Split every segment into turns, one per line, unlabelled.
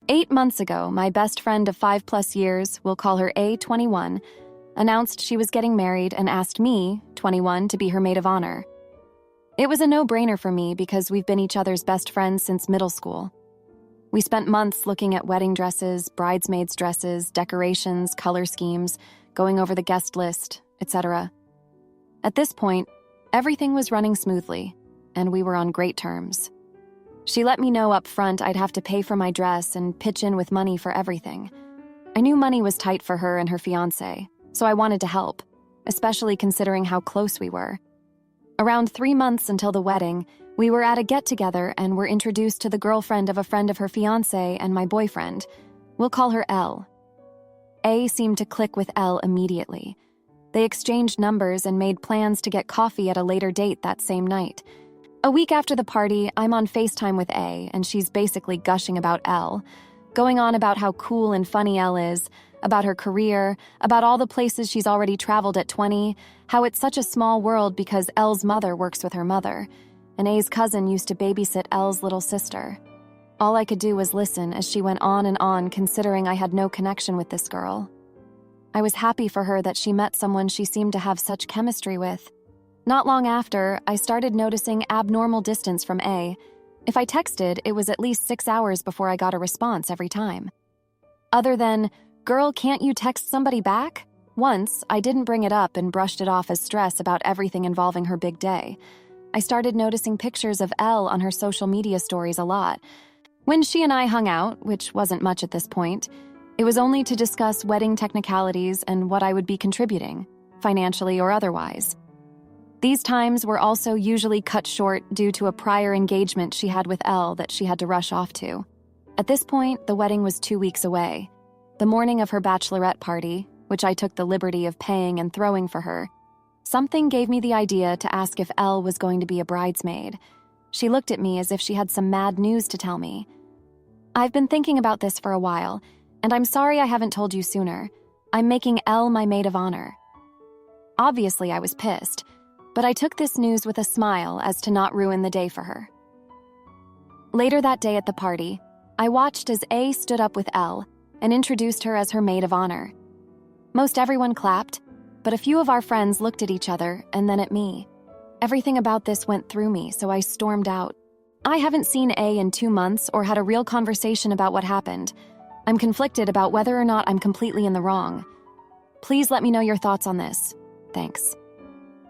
8 months ago, my best friend of 5+ years, we'll call her A21, announced she was getting married and asked me, 21, to be her maid of honor. It was a no-brainer for me because we've been each other's best friends since middle school. We spent months looking at wedding dresses, bridesmaids' dresses, decorations, color schemes, going over the guest list, etc. At this point, everything was running smoothly, and we were on great terms. She let me know up front I'd have to pay for my dress and pitch in with money for everything. I knew money was tight for her and her fiancé, so I wanted to help, especially considering how close we were. Around 3 months until the wedding, we were at a get-together and were introduced to the girlfriend of a friend of her fiancé and my boyfriend. We'll call her Elle. A seemed to click with Elle immediately. They exchanged numbers and made plans to get coffee at a later date that same night. A week after the party, I'm on FaceTime with A, and she's basically gushing about Elle, going on about how cool and funny Elle is, about her career, about all the places she's already traveled at 20, how it's such a small world because Elle's mother works with her mother, and A's cousin used to babysit Elle's little sister. All I could do was listen as she went on and on, considering I had no connection with this girl. I was happy for her that she met someone she seemed to have such chemistry with. Not long after, I started noticing abnormal distance from A. If I texted, it was at least 6 hours before I got a response every time. Other than, "Girl, can't you text somebody back?" Once, I didn't bring it up and brushed it off as stress about everything involving her big day. I started noticing pictures of Elle on her social media stories a lot. When she and I hung out, which wasn't much at this point, it was only to discuss wedding technicalities and what I would be contributing, financially or otherwise. These times were also usually cut short due to a prior engagement she had with Elle that she had to rush off to. At this point, the wedding was 2 weeks away. The morning of her bachelorette party, which I took the liberty of paying and throwing for her, something gave me the idea to ask if Elle was going to be a bridesmaid. She looked at me as if she had some mad news to tell me. "I've been thinking about this for a while, and I'm sorry I haven't told you sooner. I'm making Elle my maid of honor." Obviously, I was pissed, but I took this news with a smile as to not ruin the day for her. Later that day at the party, I watched as A stood up with Elle and introduced her as her maid of honor. Most everyone clapped, but a few of our friends looked at each other and then at me. Everything about this went through me, so I stormed out. I haven't seen A in 2 months or had a real conversation about what happened. I'm conflicted about whether or not I'm completely in the wrong. Please let me know your thoughts on this. Thanks.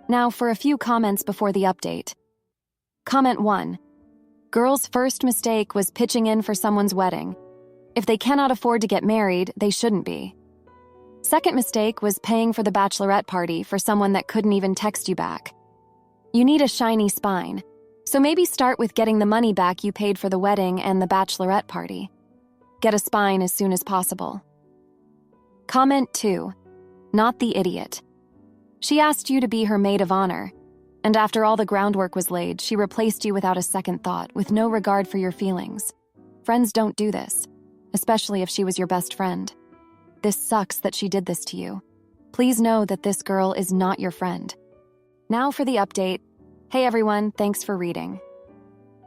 Now for a few comments before the update. Comment 1. Girl's first mistake was pitching in for someone's wedding. If they cannot afford to get married, they shouldn't be. Second mistake was paying for the bachelorette party for someone that couldn't even text you back. You need a shiny spine, so maybe start with getting the money back you paid for the wedding and the bachelorette party. Get a spine as soon as possible. Comment 2. Not the idiot. She asked you to be her maid of honor, and after all the groundwork was laid, she replaced you without a second thought, with no regard for your feelings. Friends don't do this, especially if she was your best friend. This sucks that she did this to you. Please know that this girl is not your friend. Now for the update. Hey everyone, thanks for reading.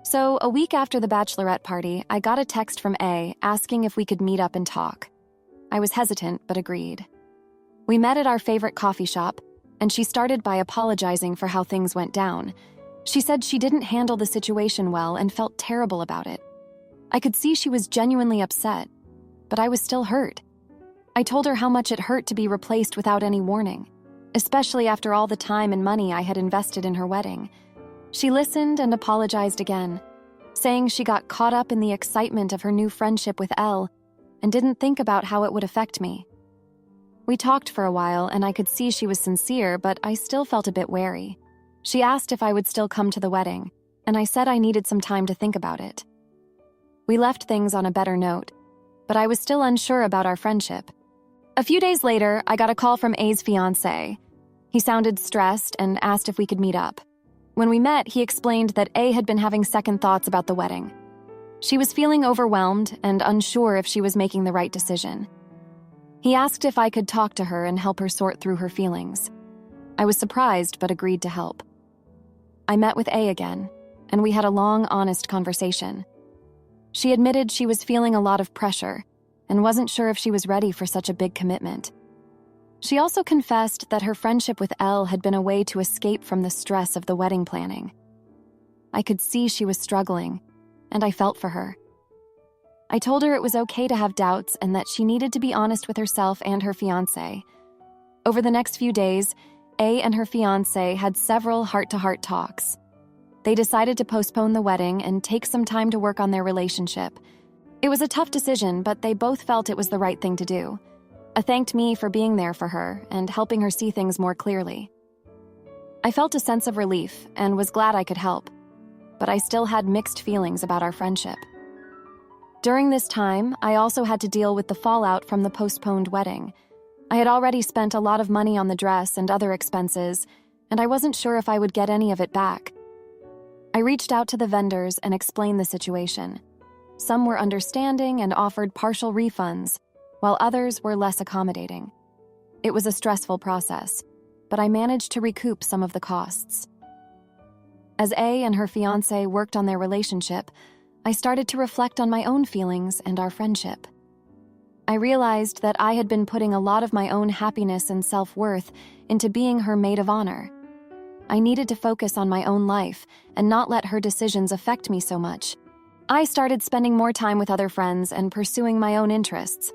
So, a week after the bachelorette party, I got a text from A asking if we could meet up and talk. I was hesitant, but agreed. We met at our favorite coffee shop, and she started by apologizing for how things went down. She said she didn't handle the situation well and felt terrible about it. I could see she was genuinely upset, but I was still hurt. I told her how much it hurt to be replaced without any warning, especially after all the time and money I had invested in her wedding. She listened and apologized again, saying she got caught up in the excitement of her new friendship with Elle and didn't think about how it would affect me. We talked for a while, and I could see she was sincere, but I still felt a bit wary. She asked if I would still come to the wedding, and I said I needed some time to think about it. We left things on a better note, but I was still unsure about our friendship. A few days later, I got a call from A's fiancé. He sounded stressed and asked if we could meet up. When we met, he explained that A had been having second thoughts about the wedding. She was feeling overwhelmed and unsure if she was making the right decision. He asked if I could talk to her and help her sort through her feelings. I was surprised but agreed to help. I met with A again, and we had a long, honest conversation. She admitted she was feeling a lot of pressure and wasn't sure if she was ready for such a big commitment. She also confessed that her friendship with Elle had been a way to escape from the stress of the wedding planning. I could see she was struggling, and I felt for her. I told her it was okay to have doubts and that she needed to be honest with herself and her fiancé. Over the next few days, A and her fiancé had several heart-to-heart talks. They decided to postpone the wedding and take some time to work on their relationship. It was a tough decision, but they both felt it was the right thing to do. A thanked me for being there for her and helping her see things more clearly. I felt a sense of relief and was glad I could help, but I still had mixed feelings about our friendship. During this time, I also had to deal with the fallout from the postponed wedding. I had already spent a lot of money on the dress and other expenses, and I wasn't sure if I would get any of it back. I reached out to the vendors and explained the situation. Some were understanding and offered partial refunds, while others were less accommodating. It was a stressful process, but I managed to recoup some of the costs. As A and her fiancé worked on their relationship, I started to reflect on my own feelings and our friendship. I realized that I had been putting a lot of my own happiness and self-worth into being her maid of honor. I needed to focus on my own life and not let her decisions affect me so much. I started spending more time with other friends and pursuing my own interests.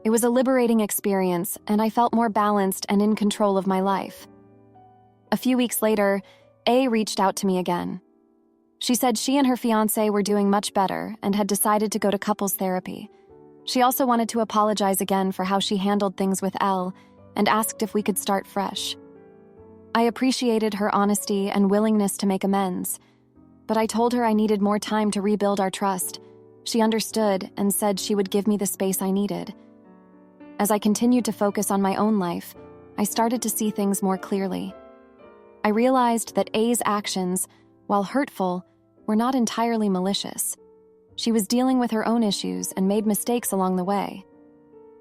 It was a liberating experience, and I felt more balanced and in control of my life. A few weeks later, A reached out to me again. She said she and her fiancé were doing much better and had decided to go to couples therapy. She also wanted to apologize again for how she handled things with Elle and asked if we could start fresh. I appreciated her honesty and willingness to make amends, but I told her I needed more time to rebuild our trust. She understood and said she would give me the space I needed. As I continued to focus on my own life, I started to see things more clearly. I realized that A's actions, while hurtful, were not entirely malicious. She was dealing with her own issues and made mistakes along the way.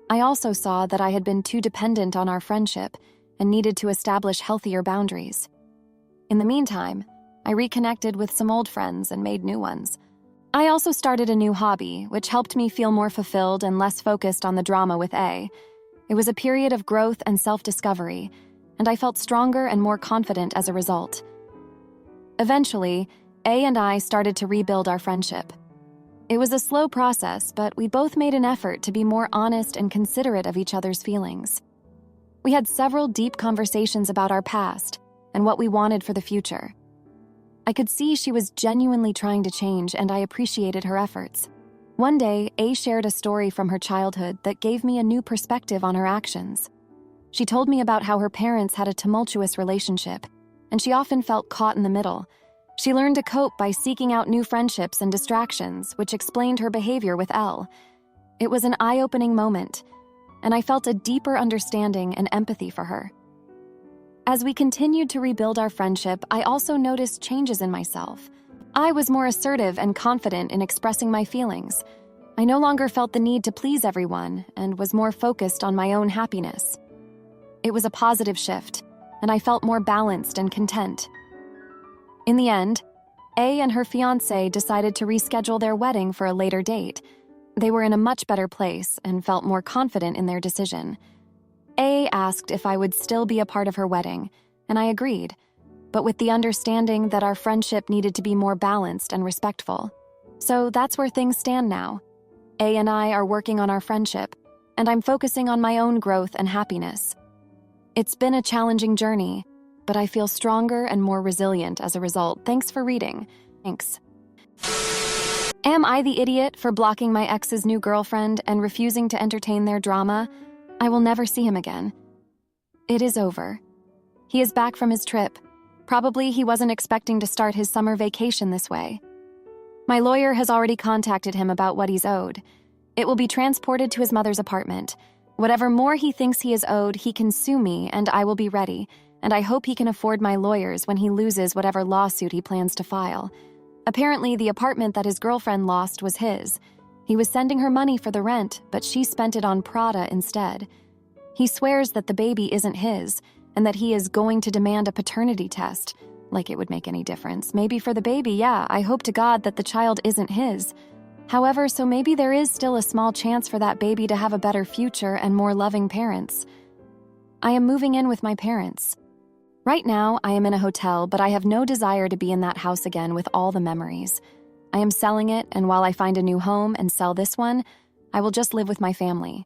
I also saw that I had been too dependent on our friendship and needed to establish healthier boundaries. In the meantime, I reconnected with some old friends and made new ones. I also started a new hobby, which helped me feel more fulfilled and less focused on the drama with A. It was a period of growth and self-discovery, and I felt stronger and more confident as a result. Eventually, A and I started to rebuild our friendship. It was a slow process, but we both made an effort to be more honest and considerate of each other's feelings. We had several deep conversations about our past and what we wanted for the future. I could see she was genuinely trying to change, and I appreciated her efforts. One day, A shared a story from her childhood that gave me a new perspective on her actions. She told me about how her parents had a tumultuous relationship, and she often felt caught in the middle. She learned to cope by seeking out new friendships and distractions, which explained her behavior with Elle. It was an eye-opening moment, and I felt a deeper understanding and empathy for her. As we continued to rebuild our friendship, I also noticed changes in myself. I was more assertive and confident in expressing my feelings. I no longer felt the need to please everyone and was more focused on my own happiness. It was a positive shift, and I felt more balanced and content. In the end, A and her fiancé decided to reschedule their wedding for a later date. They were in a much better place and felt more confident in their decision. A asked if I would still be a part of her wedding, and I agreed, but with the understanding that our friendship needed to be more balanced and respectful. So that's where things stand now. A and I are working on our friendship, and I'm focusing on my own growth and happiness. It's been a challenging journey, but I feel stronger and more resilient as a result. Thanks for reading. Thanks. Am I the idiot for blocking my ex's new girlfriend and refusing to entertain their drama? I will never see him again. It is over. He is back from his trip. Probably he wasn't expecting to start his summer vacation this way. My lawyer has already contacted him about what he's owed. It will be transported to his mother's apartment. Whatever more he thinks he is owed, he can sue me, and I will be ready, and I hope he can afford my lawyers when he loses whatever lawsuit he plans to file. Apparently, the apartment that his girlfriend lost was his. He was sending her money for the rent, but she spent it on Prada instead. He swears that the baby isn't his, and that he is going to demand a paternity test. Like it would make any difference. Maybe for the baby, yeah, I hope to God that the child isn't his. However, so maybe there is still a small chance for that baby to have a better future and more loving parents. I am moving in with my parents. Right now, I am in a hotel, but I have no desire to be in that house again with all the memories. I am selling it, and while I find a new home and sell this one, I will just live with my family.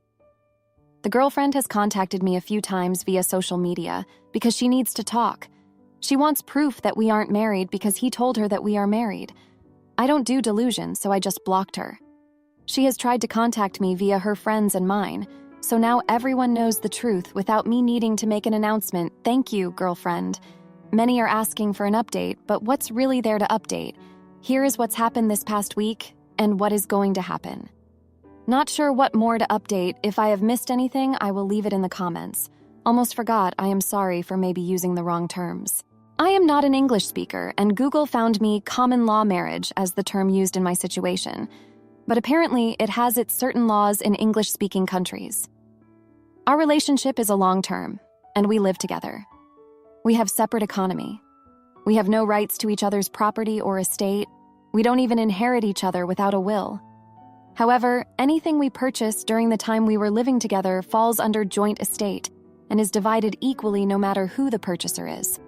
The girlfriend has contacted me a few times via social media because she needs to talk. She wants proof that we aren't married because he told her that we are married. I don't do delusion, so I just blocked her. She has tried to contact me via her friends and mine, so now everyone knows the truth without me needing to make an announcement. Thank you, girlfriend. Many are asking for an update, but what's really there to update? Here is what's happened this past week and what is going to happen. Not sure what more to update. If I have missed anything, I will leave it in the comments. Almost forgot, I am sorry for maybe using the wrong terms. I am not an English speaker, and Google found me common law marriage as the term used in my situation. But apparently, it has its certain laws in English-speaking countries. Our relationship is a long-term, and we live together. We have separate economy. We have no rights to each other's property or estate. We don't even inherit each other without a will. However, anything we purchase during the time we were living together falls under joint estate and is divided equally no matter who the purchaser is.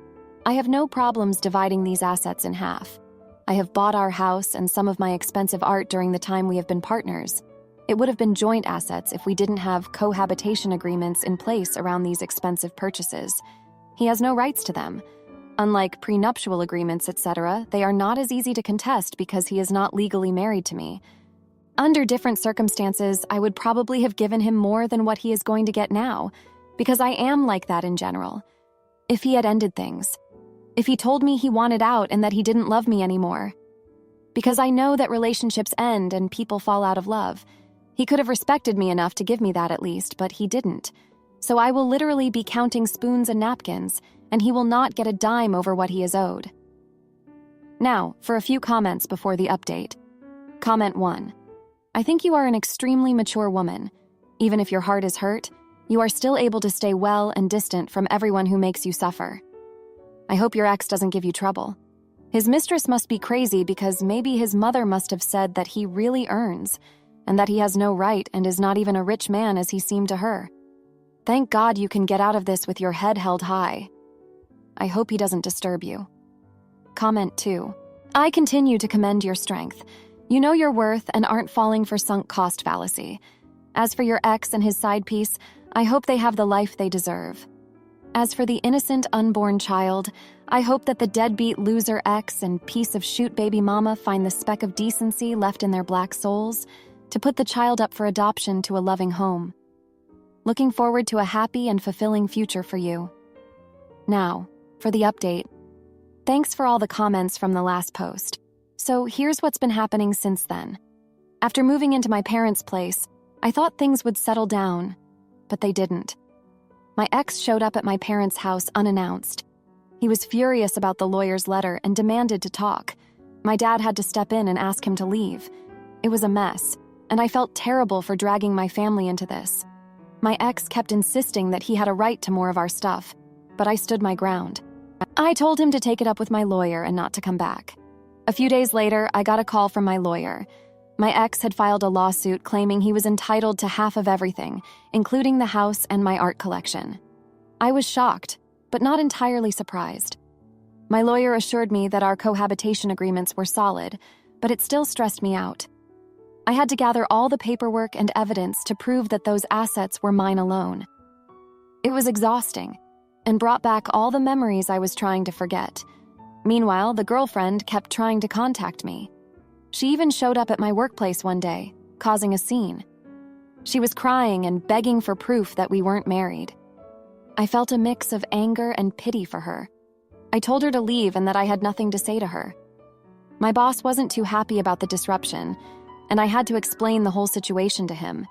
I have no problems dividing these assets in half. I have bought our house and some of my expensive art during the time we have been partners. It would have been joint assets if we didn't have cohabitation agreements in place around these expensive purchases. He has no rights to them. Unlike prenuptial agreements, etc., they are not as easy to contest because he is not legally married to me. Under different circumstances, I would probably have given him more than what he is going to get now, because I am like that in general. If he had ended things. If he told me he wanted out and that he didn't love me anymore. Because I know that relationships end and people fall out of love. He could have respected me enough to give me that at least, but he didn't. So I will literally be counting spoons and napkins, and he will not get a dime over what he is owed. Now, for a few comments before the update. Comment 1. I think you are an extremely mature woman. Even if your heart is hurt, you are still able to stay well and distant from everyone who makes you suffer. I hope your ex doesn't give you trouble. His mistress must be crazy because maybe his mother must have said that he really earns, and that he has no right and is not even a rich man as he seemed to her. Thank God you can get out of this with your head held high. I hope he doesn't disturb you. Comment 2. I continue to commend your strength. You know your worth and aren't falling for sunk cost fallacy. As for your ex and his side piece, I hope they have the life they deserve. As for the innocent unborn child, I hope that the deadbeat loser ex and piece of shoot baby mama find the speck of decency left in their black souls to put the child up for adoption to a loving home. Looking forward to a happy and fulfilling future for you. Now, for the update. Thanks for all the comments from the last post. So here's what's been happening since then. After moving into my parents' place, I thought things would settle down, but they didn't. My ex showed up at my parents' house unannounced. He was furious about the lawyer's letter and demanded to talk. My dad had to step in and ask him to leave. It was a mess, and I felt terrible for dragging my family into this. My ex kept insisting that he had a right to more of our stuff, but I stood my ground. I told him to take it up with my lawyer and not to come back. A few days later, I got a call from my lawyer. My ex had filed a lawsuit claiming he was entitled to half of everything, including the house and my art collection. I was shocked, but not entirely surprised. My lawyer assured me that our cohabitation agreements were solid, but it still stressed me out. I had to gather all the paperwork and evidence to prove that those assets were mine alone. It was exhausting, and brought back all the memories I was trying to forget. Meanwhile, the girlfriend kept trying to contact me. She even showed up at my workplace one day, causing a scene. She was crying and begging for proof that we weren't married. I felt a mix of anger and pity for her. I told her to leave and that I had nothing to say to her. My boss wasn't too happy about the disruption, and I had to explain the whole situation to him.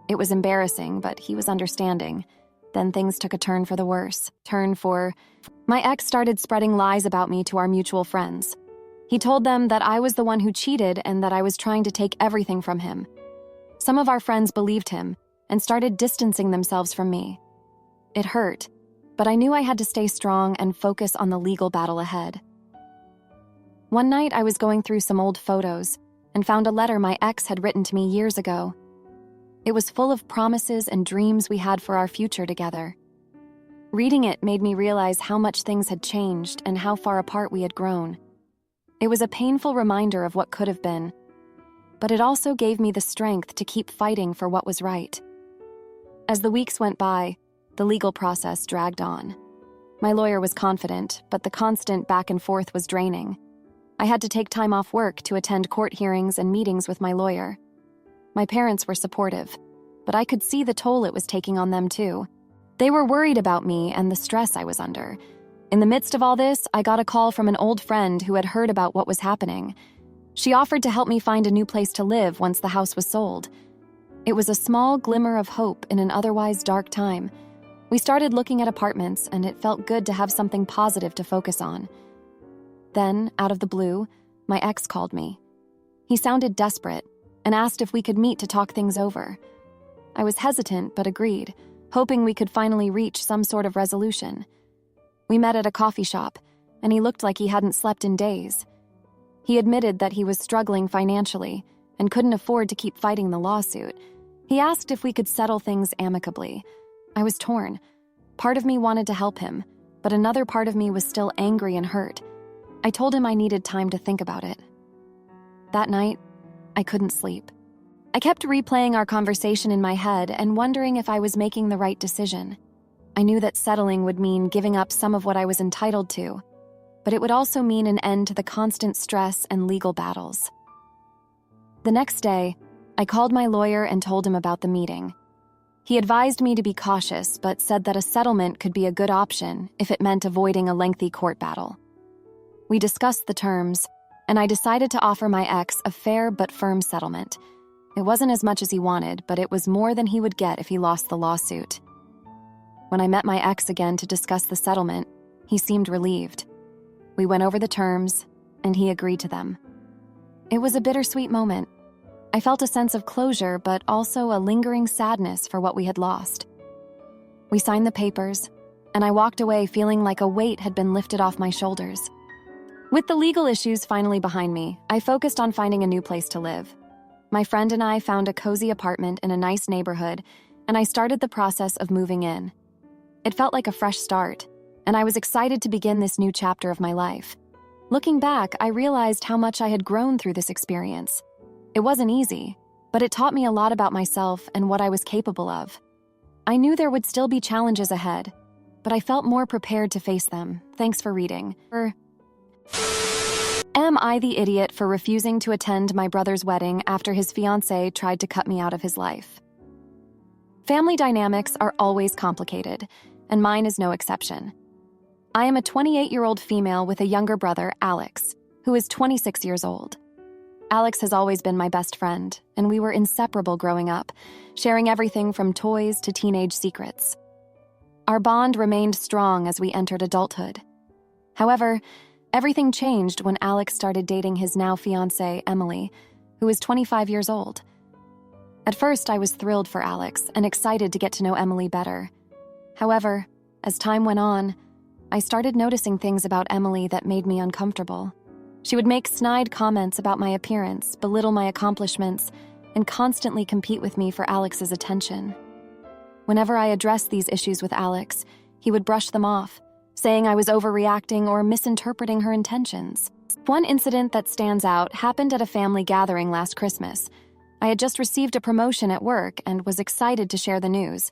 It was embarrassing, but he was understanding. Then things took a turn for the worse. My ex started spreading lies about me to our mutual friends. He told them that I was the one who cheated and that I was trying to take everything from him. Some of our friends believed him and started distancing themselves from me. It hurt, but I knew I had to stay strong and focus on the legal battle ahead. One night I was going through some old photos, and found a letter my ex had written to me years ago. It was full of promises and dreams we had for our future together. Reading it made me realize how much things had changed and how far apart we had grown. It was a painful reminder of what could have been, but it also gave me the strength to keep fighting for what was right. As the weeks went by, the legal process dragged on. My lawyer was confident, but the constant back and forth was draining. I had to take time off work to attend court hearings and meetings with my lawyer. My parents were supportive, but I could see the toll it was taking on them too. They were worried about me and the stress I was under. In the midst of all this, I got a call from an old friend who had heard about what was happening. She offered to help me find a new place to live once the house was sold. It was a small glimmer of hope in an otherwise dark time. We started looking at apartments, and it felt good to have something positive to focus on. Then, out of the blue, my ex called me. He sounded desperate and asked if we could meet to talk things over. I was hesitant but agreed, hoping we could finally reach some sort of resolution. We met at a coffee shop, and he looked like he hadn't slept in days. He admitted that he was struggling financially and couldn't afford to keep fighting the lawsuit. He asked if we could settle things amicably. I was torn. Part of me wanted to help him, but another part of me was still angry and hurt. I told him I needed time to think about it. That night, I couldn't sleep. I kept replaying our conversation in my head and wondering if I was making the right decision. I knew that settling would mean giving up some of what I was entitled to, but it would also mean an end to the constant stress and legal battles. The next day, I called my lawyer and told him about the meeting. He advised me to be cautious, but said that a settlement could be a good option if it meant avoiding a lengthy court battle. We discussed the terms, and I decided to offer my ex a fair but firm settlement. It wasn't as much as he wanted, but it was more than he would get if he lost the lawsuit. When I met my ex again to discuss the settlement, he seemed relieved. We went over the terms, and he agreed to them. It was a bittersweet moment. I felt a sense of closure, but also a lingering sadness for what we had lost. We signed the papers, and I walked away feeling like a weight had been lifted off my shoulders. With the legal issues finally behind me, I focused on finding a new place to live. My friend and I found a cozy apartment in a nice neighborhood, and I started the process of moving in. It felt like a fresh start, and I was excited to begin this new chapter of my life. Looking back, I realized how much I had grown through this experience. It wasn't easy, but it taught me a lot about myself and what I was capable of. I knew there would still be challenges ahead, but I felt more prepared to face them. Thanks for reading. Am I the idiot for refusing to attend my brother's wedding after his fiancée tried to cut me out of his life? Family dynamics are always complicated, and mine is no exception. I am a 28-year-old female with a younger brother, Alex, who is 26 years old. Alex has always been my best friend, and we were inseparable growing up, sharing everything from toys to teenage secrets. Our bond remained strong as we entered adulthood. However, everything changed when Alex started dating his now fiancée, Emily, who is 25 years old. At first, I was thrilled for Alex and excited to get to know Emily better. However, as time went on, I started noticing things about Emily that made me uncomfortable. She would make snide comments about my appearance, belittle my accomplishments, and constantly compete with me for Alex's attention. Whenever I addressed these issues with Alex, he would brush them off, saying I was overreacting or misinterpreting her intentions. One incident that stands out happened at a family gathering last Christmas. I had just received a promotion at work and was excited to share the news.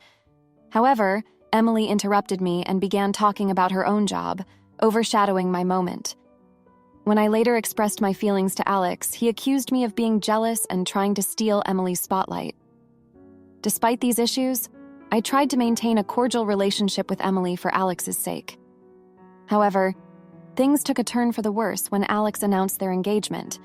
However, Emily interrupted me and began talking about her own job, overshadowing my moment. When I later expressed my feelings to Alex, he accused me of being jealous and trying to steal Emily's spotlight. Despite these issues, I tried to maintain a cordial relationship with Emily for Alex's sake. However, things took a turn for the worse when Alex announced their engagement.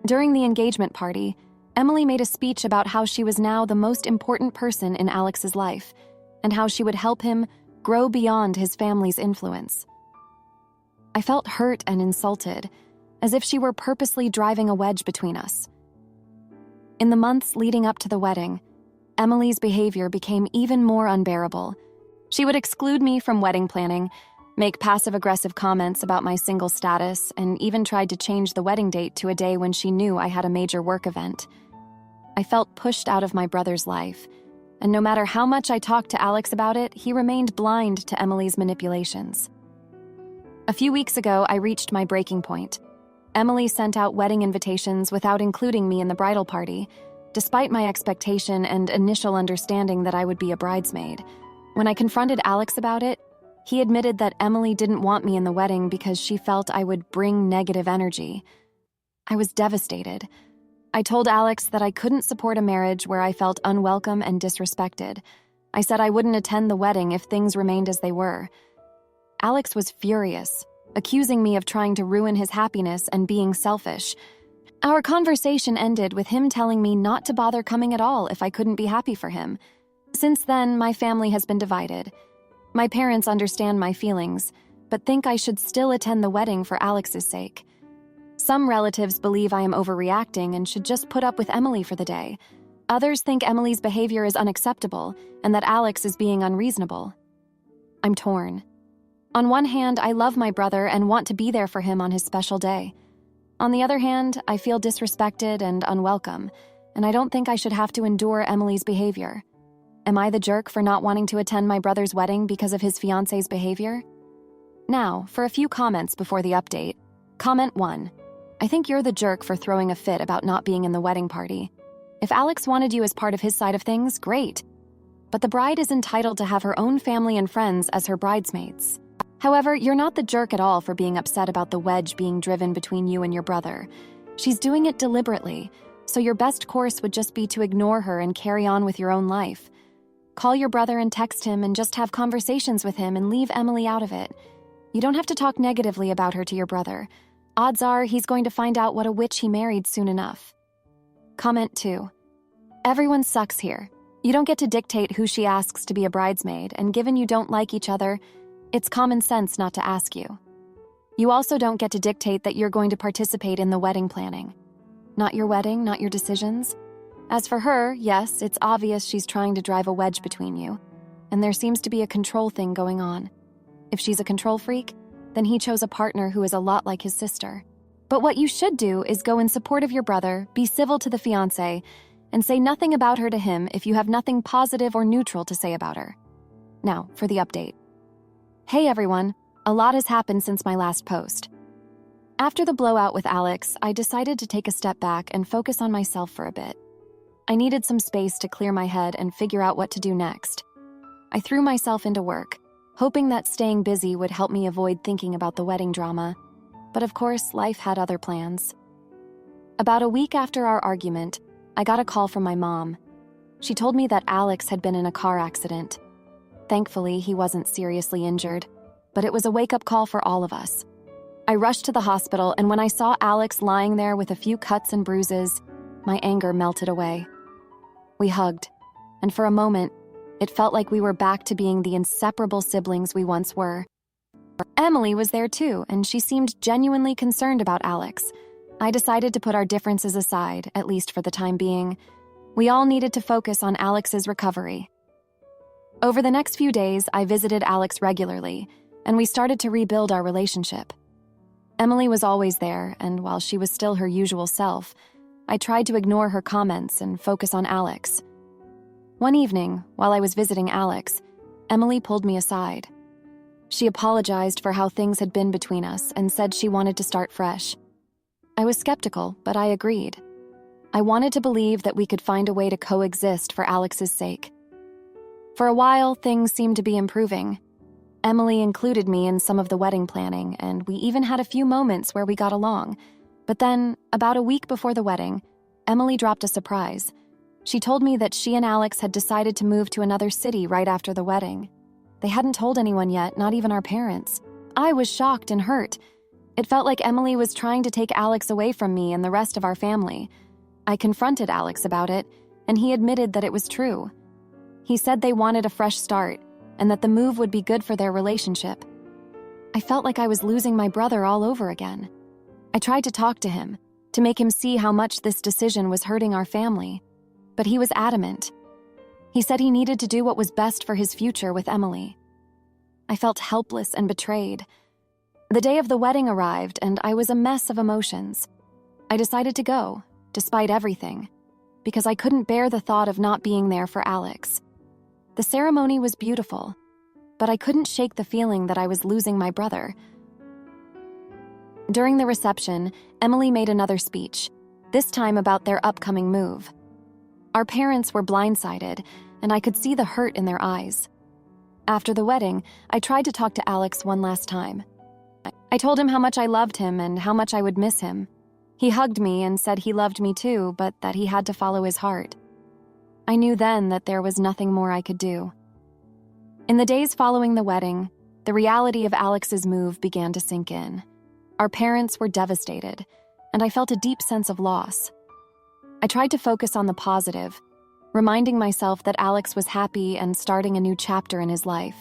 During the engagement party, Emily made a speech about how she was now the most important person in Alex's life and how she would help him grow beyond his family's influence. I felt hurt and insulted, as if she were purposely driving a wedge between us. In the months leading up to the wedding, Emily's behavior became even more unbearable. She would exclude me from wedding planning, make passive-aggressive comments about my single status, and even tried to change the wedding date to a day when she knew I had a major work event. I felt pushed out of my brother's life, and no matter how much I talked to Alex about it, he remained blind to Emily's manipulations. A few weeks ago, I reached my breaking point. Emily sent out wedding invitations without including me in the bridal party, despite my expectation and initial understanding that I would be a bridesmaid. When I confronted Alex about it, he admitted that Emily didn't want me in the wedding because she felt I would bring negative energy. I was devastated. I told Alex that I couldn't support a marriage where I felt unwelcome and disrespected. I said I wouldn't attend the wedding if things remained as they were. Alex was furious, accusing me of trying to ruin his happiness and being selfish. Our conversation ended with him telling me not to bother coming at all if I couldn't be happy for him. Since then, my family has been divided. My parents understand my feelings, but think I should still attend the wedding for Alex's sake. Some relatives believe I am overreacting and should just put up with Emily for the day. Others think Emily's behavior is unacceptable and that Alex is being unreasonable. I'm torn. On one hand, I love my brother and want to be there for him on his special day. On the other hand, I feel disrespected and unwelcome, and I don't think I should have to endure Emily's behavior. Am I the jerk for not wanting to attend my brother's wedding because of his fiancé's behavior? Now, for a few comments before the update. Comment 1. I think you're the jerk for throwing a fit about not being in the wedding party. If Alex wanted you as part of his side of things, great. But the bride is entitled to have her own family and friends as her bridesmaids. However, you're not the jerk at all for being upset about the wedge being driven between you and your brother. She's doing it deliberately, so your best course would just be to ignore her and carry on with your own life. Call your brother and text him and just have conversations with him and leave Emily out of it. You don't have to talk negatively about her to your brother. Odds are he's going to find out what a witch he married soon enough. Comment 2. Everyone sucks here. You don't get to dictate who she asks to be a bridesmaid, and given you don't like each other, it's common sense not to ask you. You also don't get to dictate that you're going to participate in the wedding planning. Not your wedding, not your decisions. As for her, yes, it's obvious she's trying to drive a wedge between you, and there seems to be a control thing going on. If she's a control freak, then he chose a partner who is a lot like his sister. But what you should do is go in support of your brother, be civil to the fiancé, and say nothing about her to him if you have nothing positive or neutral to say about her. Now, for the update. Hey everyone, a lot has happened since my last post. After the blowout with Alex, I decided to take a step back and focus on myself for a bit. I needed some space to clear my head and figure out what to do next. I threw myself into work, hoping that staying busy would help me avoid thinking about the wedding drama. But of course, life had other plans. About a week after our argument, I got a call from my mom. She told me that Alex had been in a car accident. Thankfully, he wasn't seriously injured, but it was a wake-up call for all of us. I rushed to the hospital, and when I saw Alex lying there with a few cuts and bruises, my anger melted away. We hugged, and for a moment, it felt like we were back to being the inseparable siblings we once were. Emily was there too, and she seemed genuinely concerned about Alex. I decided to put our differences aside, at least for the time being. We all needed to focus on Alex's recovery. Over the next few days, I visited Alex regularly, and we started to rebuild our relationship. Emily was always there, and while she was still her usual self, I tried to ignore her comments and focus on Alex. One evening, while I was visiting Alex, Emily pulled me aside. She apologized for how things had been between us and said she wanted to start fresh. I was skeptical, but I agreed. I wanted to believe that we could find a way to coexist for Alex's sake. For a while, things seemed to be improving. Emily included me in some of the wedding planning, and we even had a few moments where we got along. But then, about a week before the wedding, Emily dropped a surprise. She told me that she and Alex had decided to move to another city right after the wedding. They hadn't told anyone yet, not even our parents. I was shocked and hurt. It felt like Emily was trying to take Alex away from me and the rest of our family. I confronted Alex about it, and he admitted that it was true. He said they wanted a fresh start, and that the move would be good for their relationship. I felt like I was losing my brother all over again. I tried to talk to him, to make him see how much this decision was hurting our family, but he was adamant. He said he needed to do what was best for his future with Emily. I felt helpless and betrayed. The day of the wedding arrived, and I was a mess of emotions. I decided to go, despite everything, because I couldn't bear the thought of not being there for Alex. The ceremony was beautiful, but I couldn't shake the feeling that I was losing my brother. During the reception, Emily made another speech, this time about their upcoming move. Our parents were blindsided, and I could see the hurt in their eyes. After the wedding, I tried to talk to Alex one last time. I told him how much I loved him and how much I would miss him. He hugged me and said he loved me too, but that he had to follow his heart. I knew then that there was nothing more I could do. In the days following the wedding, the reality of Alex's move began to sink in. Our parents were devastated, and I felt a deep sense of loss. I tried to focus on the positive, reminding myself that Alex was happy and starting a new chapter in his life.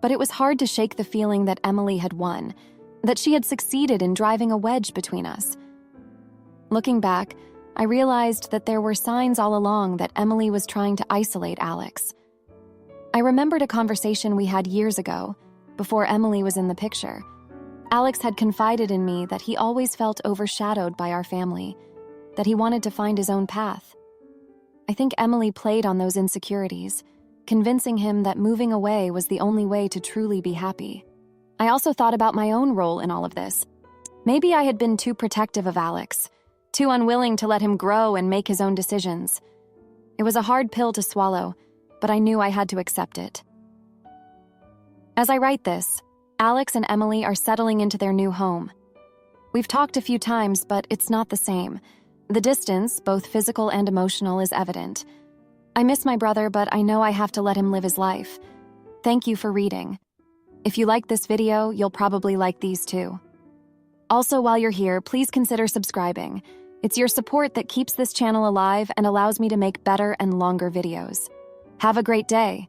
But it was hard to shake the feeling that Emily had won, that she had succeeded in driving a wedge between us. Looking back, I realized that there were signs all along that Emily was trying to isolate Alex. I remembered a conversation we had years ago, before Emily was in the picture. Alex had confided in me that he always felt overshadowed by our family, that he wanted to find his own path. I think Emily played on those insecurities, convincing him that moving away was the only way to truly be happy. I also thought about my own role in all of this. Maybe I had been too protective of Alex, too unwilling to let him grow and make his own decisions. It was a hard pill to swallow, but I knew I had to accept it. As I write this, Alex and Emily are settling into their new home. We've talked a few times, but it's not the same. The distance, both physical and emotional, is evident. I miss my brother, but I know I have to let him live his life. Thank you for reading. If you like this video, you'll probably like these too. Also, while you're here, please consider subscribing. It's your support that keeps this channel alive and allows me to make better and longer videos. Have a great day.